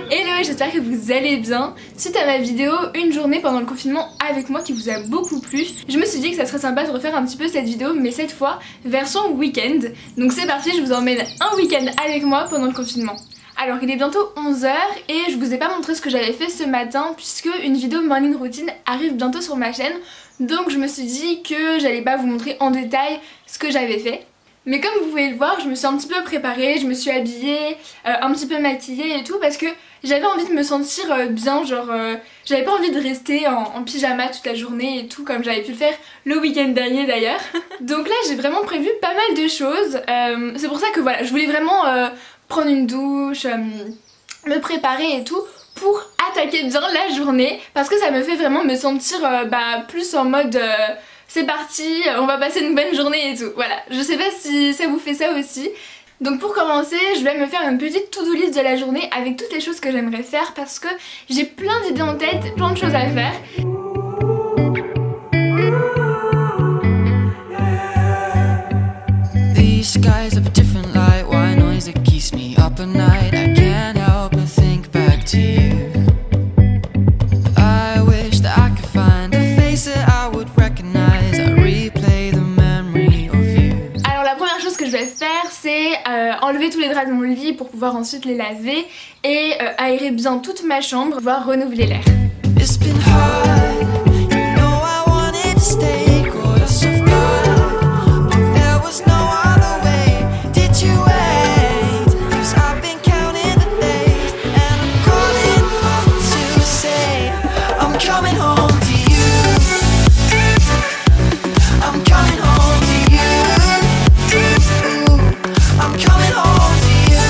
Hello, j'espère que vous allez bien. Suite à ma vidéo une journée pendant le confinement avec moi qui vous a beaucoup plu, je me suis dit que ça serait sympa de refaire un petit peu cette vidéo, mais cette fois version week-end. Donc c'est parti, je vous emmène un week-end avec moi pendant le confinement. Alors il est bientôt 11 h et je vous ai pas montré ce que j'avais fait ce matin puisque une vidéo morning routine arrive bientôt sur ma chaîne. Donc je me suis dit que j'allais pas vous montrer en détail ce que j'avais fait. Mais comme vous pouvez le voir, je me suis un petit peu préparée, je me suis habillée, un petit peu maquillée et tout parce que j'avais envie de me sentir bien, genre j'avais pas envie de rester en pyjama toute la journée et tout comme j'avais pu le faire le week-end dernier d'ailleurs. Donc là j'ai vraiment prévu pas mal de choses, c'est pour ça que voilà, je voulais vraiment prendre une douche, me préparer et tout pour attaquer bien la journée parce que ça me fait vraiment me sentir plus en mode... c'est parti, on va passer une bonne journée et tout. Voilà, je sais pas si ça vous fait ça aussi. Donc pour commencer, je vais me faire une petite to-do list de la journée avec toutes les choses que j'aimerais faire parce que j'ai plein d'idées en tête, plein de choses à faire. These skies of a different light, white noise that keeps me up at night. I can't help but think back to you. I wish that I could find a face that I would recognize. I replay the memory of you. Alors la première chose que je vais faire, c'est enlever tous les draps de mon lit pour pouvoir ensuite les laver et aérer bien toute ma chambre pour pouvoir renouveler l'air. It's been hard, you know I wanted to stay, caught us off guard, but there was no other way. Did you wait? 'Cause I've been counting the days, and I'm calling home to say I'm coming home to you. I'm coming home to you. I'm coming home to you.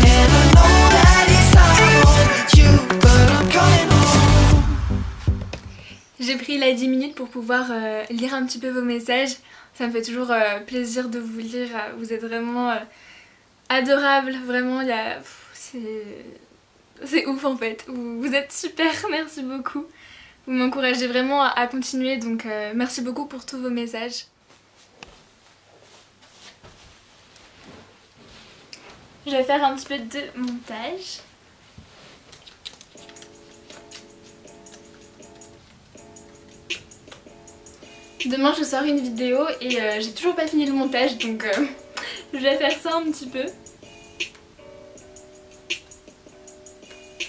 And I know that it's hard with you, but I'm coming home. J'ai pris là 10 minutes pour pouvoir lire un petit peu vos messages. Ça me fait toujours plaisir de vous lire. Vous êtes vraiment adorables. Vraiment, c'est ouf en fait. Vous êtes super, merci beaucoup. Vous m'encouragez vraiment à continuer, donc merci beaucoup pour tous vos messages. Je vais faire un petit peu de montage. Demain je sors une vidéo et j'ai toujours pas fini le montage, donc je vais faire ça un petit peu.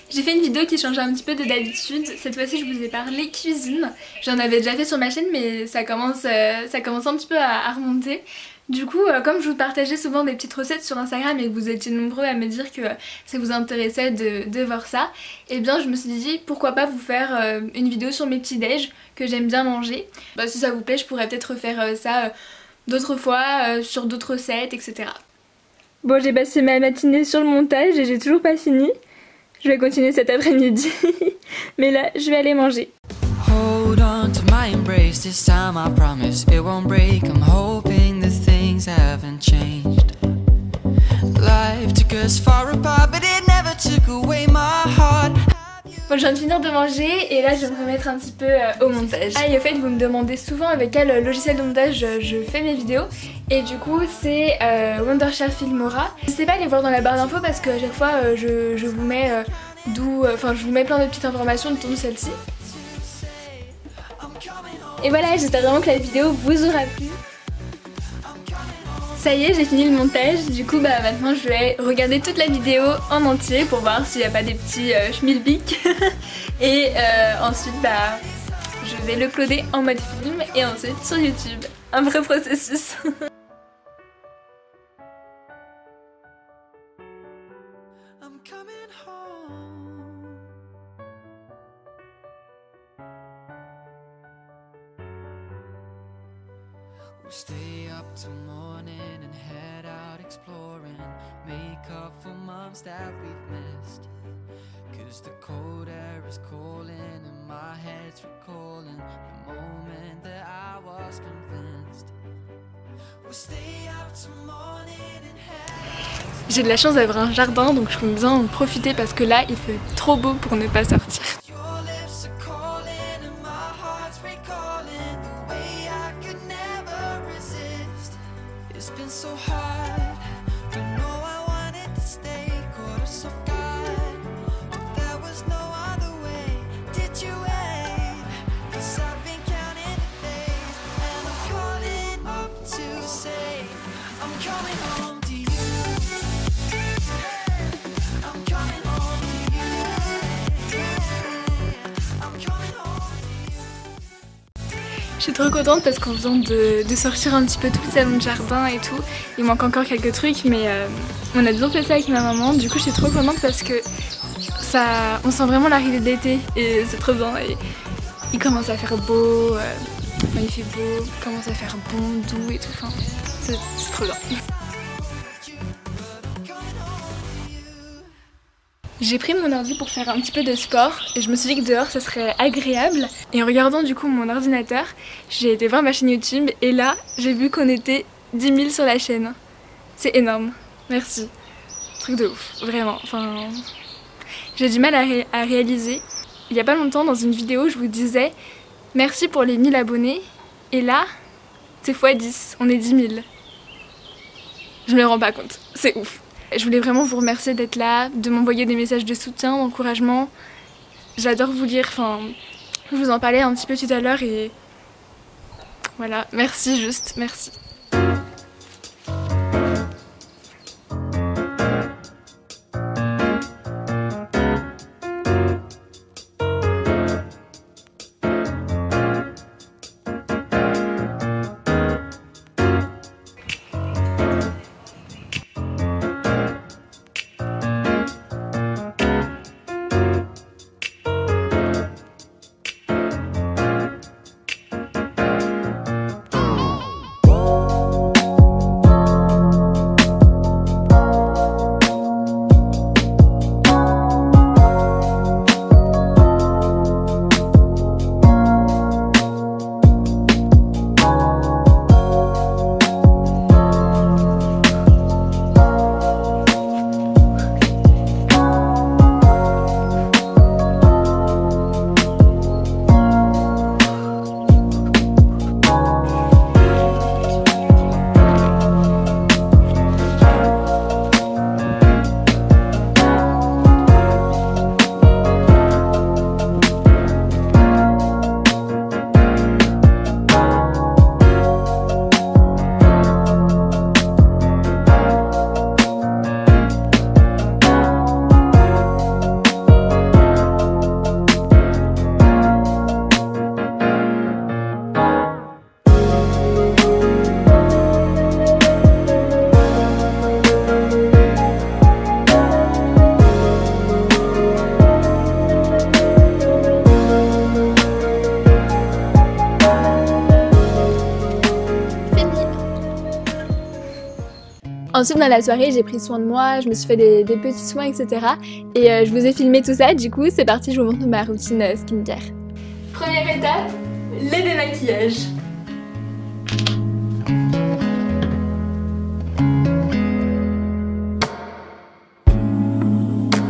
J'ai fait une vidéo qui change un petit peu de d'habitude. Cette fois-ci je vous ai parlé cuisine. J'en avais déjà fait sur ma chaîne mais ça commence un petit peu à remonter. Du coup comme je vous partageais souvent des petites recettes sur Instagram et que vous étiez nombreux à me dire que ça vous intéressait de voir ça, et bien je me suis dit pourquoi pas vous faire une vidéo sur mes petits déj que j'aime bien manger. Si ça vous plaît je pourrais peut-être refaire ça d'autres fois sur d'autres recettes, etc. Bon, j'ai passé ma matinée sur le montage et j'ai toujours pas fini. Je vais continuer cet après-midi. Mais là, je vais aller manger. Hold on to my embrace, this time I promise it won't break. I'm hoping that things haven't changed. Life took us far apart, but it never took away my heart. Bon, je viens de finir de manger et là je vais me remettre un petit peu au montage. Ah, et au fait vous me demandez souvent avec quel logiciel de montage je fais mes vidéos. Et du coup c'est Wondershare Filmora. N'hésitez pas à aller voir dans la barre d'infos parce qu'à chaque fois je vous mets je vous mets plein de petites informations dont celle-ci. Et voilà, j'espère vraiment que la vidéo vous aura plu. Ça y est, j'ai fini le montage, du coup maintenant je vais regarder toute la vidéo en entier pour voir s'il n'y a pas des petits schmilblick. Et ensuite je vais l'uploader en mode film et ensuite sur YouTube. Un vrai processus. I'm coming home. We'll stay up till morning and head out exploring, make up for months that we've missed. 'Cause the cold air is calling and my head's recalling the moment that I was convinced. We'll stay up till morning and head. J'ai de la chance d'avoir un jardin donc je compte bien en profiter parce que là il fait trop beau pour ne pas sortir. Your lips are calling and my heart's recalling the way I could never resist. It's been so hard, but no, I wanted to stay. Je suis trop contente parce qu'on vient de sortir un petit peu tout le salon de jardin et tout. Il manque encore quelques trucs mais on a bien fait ça avec ma maman. Du coup je suis trop contente parce que on sent vraiment l'arrivée de l'été et c'est trop bien. Et il commence à faire beau, il fait beau, il commence à faire bon, doux et tout. Enfin, c'est trop bien. J'ai pris mon ordi pour faire un petit peu de sport et je me suis dit que dehors ça serait agréable. Et en regardant du coup mon ordinateur, j'ai été voir ma chaîne YouTube et là j'ai vu qu'on était 10 000 sur la chaîne. C'est énorme, merci. Truc de ouf, vraiment. Enfin, j'ai du mal à réaliser. Il y a pas longtemps dans une vidéo je vous disais merci pour les 1000 abonnés et là c'est x10, on est 10 000. Je me rends pas compte, c'est ouf. Je voulais vraiment vous remercier d'être là, de m'envoyer des messages de soutien, d'encouragement. J'adore vous lire, enfin, je vous en parlais un petit peu tout à l'heure et voilà, merci juste, merci. Ensuite dans la soirée j'ai pris soin de moi, je me suis fait des petits soins etc. Et je vous ai filmé tout ça, du coup c'est parti, je vous montre ma routine skincare. Première étape, les démaquillages.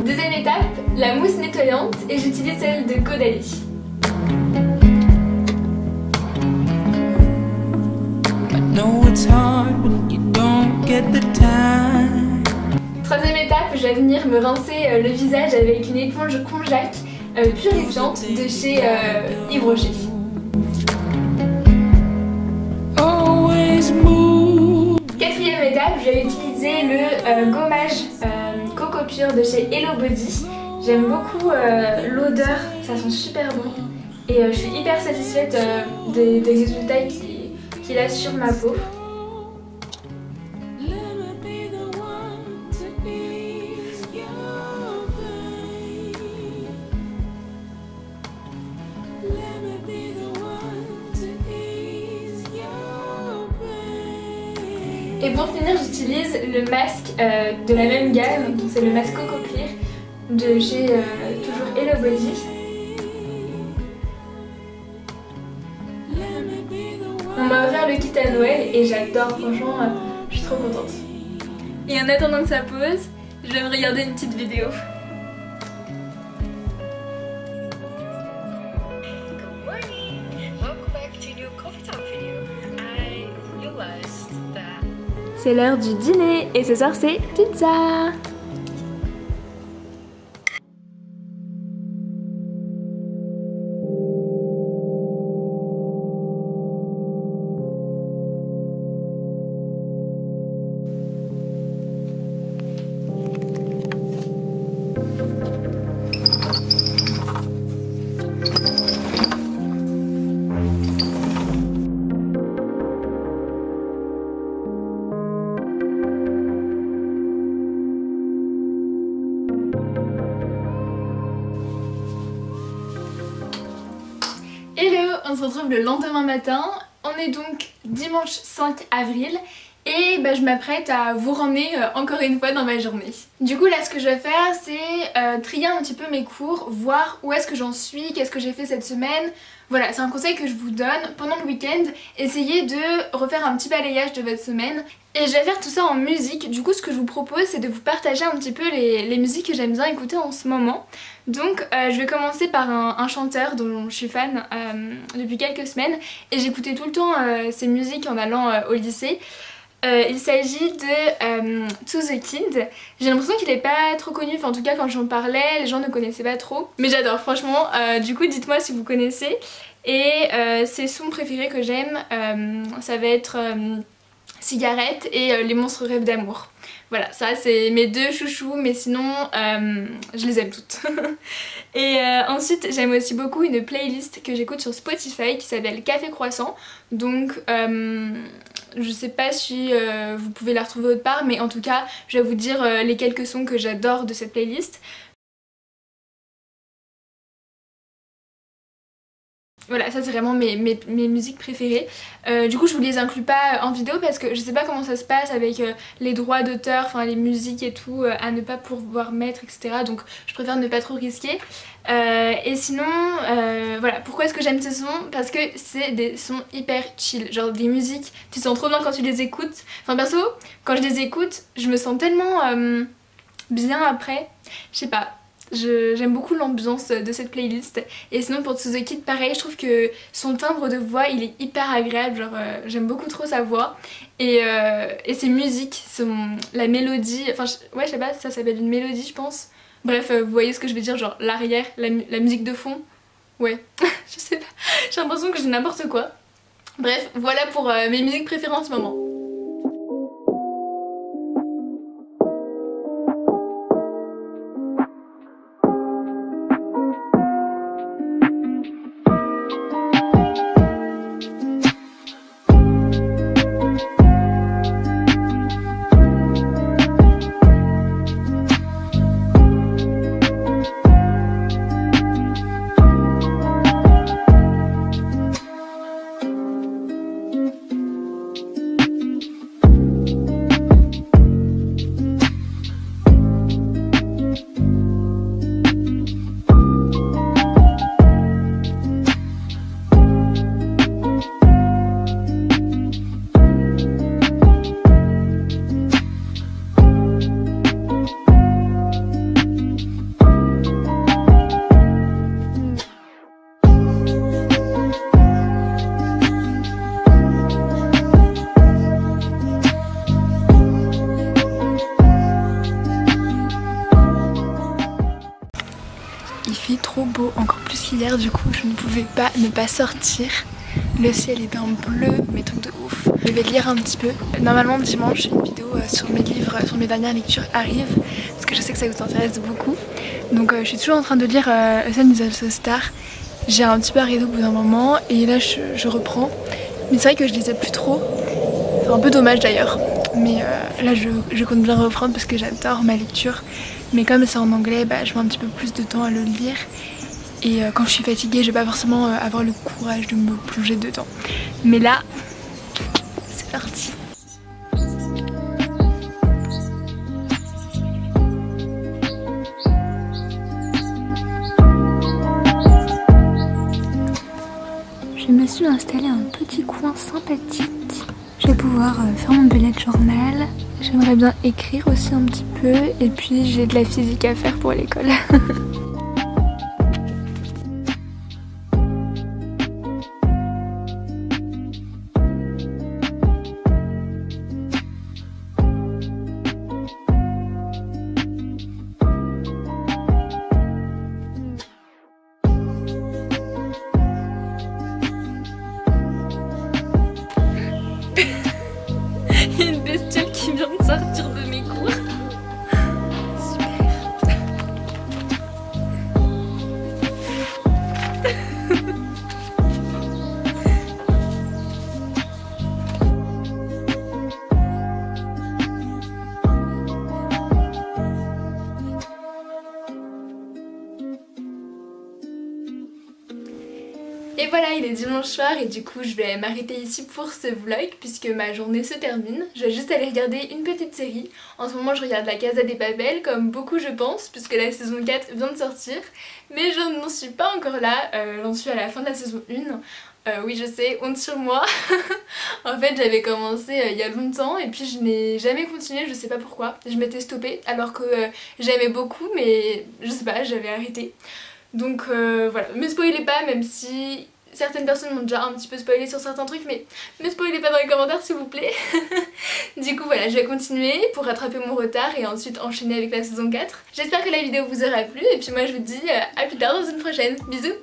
Deuxième étape, la mousse nettoyante et j'utilise celle de Caudalie. Troisième étape, je vais venir me rincer le visage avec une éponge Konjac purifiante de chez Yves Rocher. Quatrième étape, je vais utiliser le gommage Coco Pure de chez Hello Body. J'aime beaucoup l'odeur, ça sent super bon et je suis hyper satisfaite des résultats qu'il a sur ma peau. Et pour finir, j'utilise le masque de la même gamme, c'est le masque Coco Clear de chez toujours Hello Body. On m'a offert le kit à Noël et j'adore, franchement, je suis trop contente. Et en attendant que ça pose, je vais me regarder une petite vidéo. C'est l'heure du dîner et ce soir c'est pizza. on se retrouve le lendemain matin. On est donc dimanche 5 avril et je m'apprête à vous ramener encore une fois dans ma journée. Du coup là ce que je vais faire c'est trier un petit peu mes cours, voir où est-ce que j'en suis, qu'est-ce que j'ai fait cette semaine. Voilà, c'est un conseil que je vous donne pendant le week-end. Essayez de refaire un petit balayage de votre semaine. Et je vais faire tout ça en musique. Du coup ce que je vous propose c'est de vous partager un petit peu les musiques que j'aime bien écouter en ce moment. Donc je vais commencer par un chanteur dont je suis fan depuis quelques semaines. Et j'écoutais tout le temps ses musiques en allant au lycée. Il s'agit de To The Kid. J'ai l'impression qu'il est pas trop connu, enfin en tout cas quand j'en parlais les gens ne connaissaient pas trop. Mais j'adore franchement, du coup dites-moi si vous connaissez. Et ses sons préférés que j'aime, ça va être Cigarette et Les monstres rêvent d'amour. Voilà, ça c'est mes deux chouchous, mais sinon je les aime toutes. Et ensuite j'aime aussi beaucoup une playlist que j'écoute sur Spotify qui s'appelle Café Croissant. Donc je sais pas si vous pouvez la retrouver autre part, mais en tout cas je vais vous dire les quelques sons que j'adore de cette playlist. Voilà, ça c'est vraiment mes musiques préférées. Du coup je vous les inclus pas en vidéo parce que je sais pas comment ça se passe avec les droits d'auteur, enfin les musiques et tout, à ne pas pouvoir mettre, etc. Donc je préfère ne pas trop risquer. Et sinon, voilà, pourquoi est-ce que j'aime ces sons? Parce que c'est des sons hyper chill, genre des musiques, tu sens trop bien quand tu les écoutes. Enfin perso, quand je les écoute, je me sens tellement bien après, je sais pas. J'aime beaucoup l'ambiance de cette playlist. Et sinon pour To The Kid pareil, je trouve que son timbre de voix il est hyper agréable, genre j'aime beaucoup trop sa voix. Et ses musiques, la mélodie, enfin ouais je sais pas, ça s'appelle une mélodie je pense. Bref vous voyez ce que je veux dire, genre l'arrière, la musique de fond. Ouais, je sais pas, j'ai l'impression que je dis n'importe quoi. Bref, voilà pour mes musiques préférées en ce moment. Il fait trop beau, encore plus qu'hier, du coup je ne pouvais pas ne pas sortir. Le ciel est d'un bleu, mais truc de ouf. Je vais lire un petit peu. Normalement dimanche une vidéo sur mes livres, sur mes dernières lectures arrive, parce que je sais que ça vous intéresse beaucoup. Donc je suis toujours en train de lire A Sun Is Also Star. J'ai un petit peu arrêté au bout d'un moment et là je reprends. Mais c'est vrai que je lisais plus trop. C'est un peu dommage d'ailleurs. Mais là je compte bien reprendre parce que j'adore ma lecture. Mais comme c'est en anglais, je mets un petit peu plus de temps à le lire. Et quand je suis fatiguée, je vais pas forcément avoir le courage de me plonger dedans. Mais là, c'est parti. Je me suis installée un petit coin sympathique. Je vais pouvoir faire mon bullet journal. J'aimerais bien écrire aussi un petit peu. Et puis j'ai de la physique à faire pour l'école. Il y a une bestiole qui vient de sortir de mes cours. Super. Et voilà, il est dimanche soir et du coup je vais m'arrêter ici pour ce vlog puisque ma journée se termine. Je vais juste aller regarder une petite série. En ce moment je regarde La Casa de Papel comme beaucoup je pense puisque la saison 4 vient de sortir. Mais je n'en suis pas encore là, j'en suis à la fin de la saison 1. Oui je sais, honte sur moi. En fait j'avais commencé il y a longtemps et puis je n'ai jamais continué, je sais pas pourquoi. Je m'étais stoppée alors que j'aimais beaucoup mais je sais pas, j'avais arrêté. Donc voilà, me spoilez pas même si certaines personnes m'ont déjà un petit peu spoilé sur certains trucs, mais me spoilez pas dans les commentaires s'il vous plaît. Du coup voilà, je vais continuer pour rattraper mon retard et ensuite enchaîner avec la saison 4. J'espère que la vidéo vous aura plu et puis moi je vous dis à plus tard dans une prochaine. Bisous.